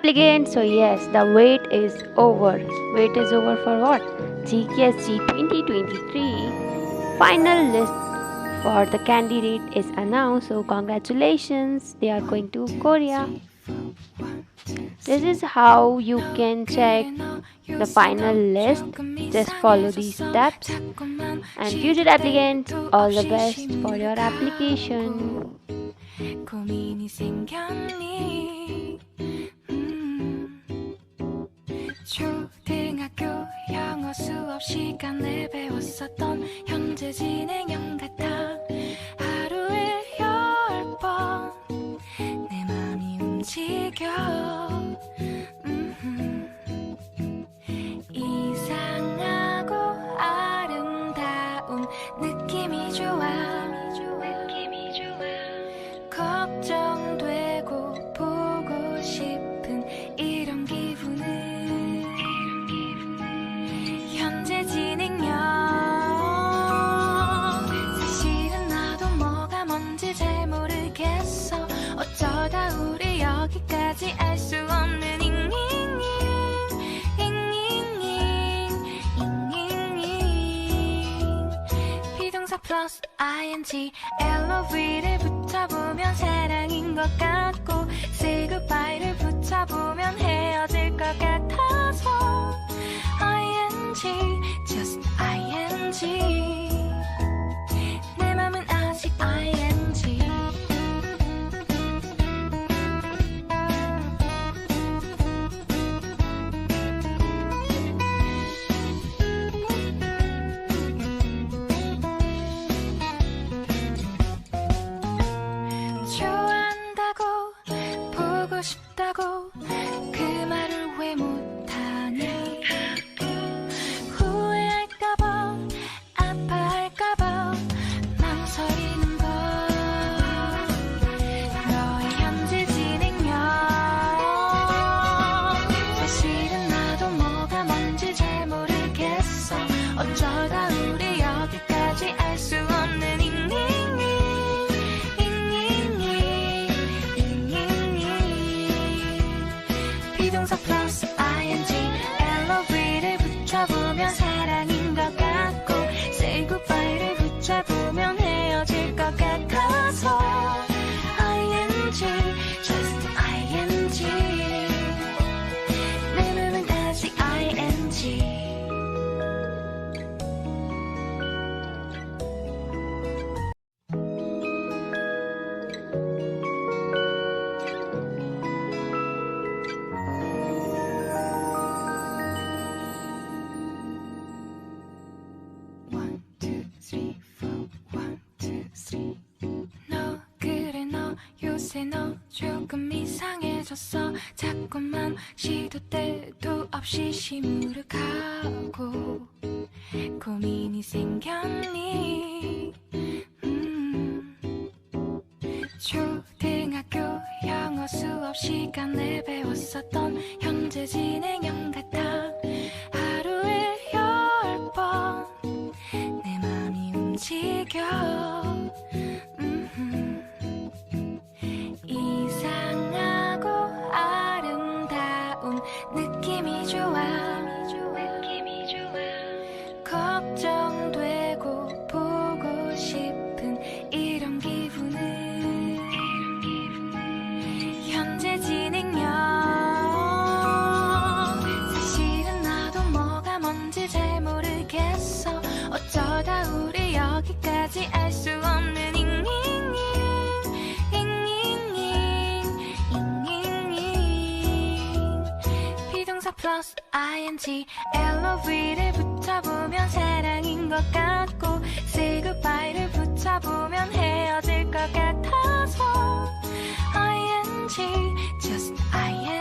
applicant. So yes, the wait is over. Wait is over for what? Gks-G 2023 final list for the candidate is announced. So congratulations, they are going to Korea. This is how you can check the final list. Just follow these steps. And future applicants, all the best for your application. 고민이 생겼니? 초등학교 영어 수업 시간에 배웠었던 현재 진행형 같아. 하루에 10번 내 맘이 움직여. 이상하고 아름다운 느낌이 좋아. 걱정되고 보고 싶은 이런 기분은 현재 진행형. 사실은 나도 뭐가 뭔지 잘 모르겠어. 어쩌다 우리 여기까지 알 수 없는 비동사 플러스 ing LOV를 붙여보면 사랑인 것 같고 say goodbye를 붙여보면 헤어질 것 같아서 ing just ing 내 맘은 아직 ing 싶다고 그 말을 왜 못하니. 후회할까봐 아파할까봐 망설이는 걸. 너의 현재 진행형. 사실은 나도 뭐가 뭔지 잘 모르겠어. 어쩌다 우리 여기까지 알 수 없는 비동사 플러스 ing LOV를 붙여보면 사랑인 것 같고 say goodbye를 붙여보면 헤어질 것 같아서 ing just ing 내 맘은 아직 ing 요새 너 조금 이상해졌어. 자꾸만 시도 때도 없이 시무룩하고 고민이 생겼니? 초등학교 영어 수업 시간에 배웠었던 현재 진행형 같아. 하루에 10번 내 맘이 움직여. 이상하고 아름다운 느낌이 좋아. 걱정되고 보고 싶은 이런 기분은 현재 진행형. 사실은 나도 뭐가 뭔지 잘 모르겠어. 어쩌다 우리 여기까지 알 수 없는 비동사 플러스 ing LOV를 붙여보면 사랑인 것 같고 say goodbye를 붙여보면 헤어질 것 같아서 ing just ing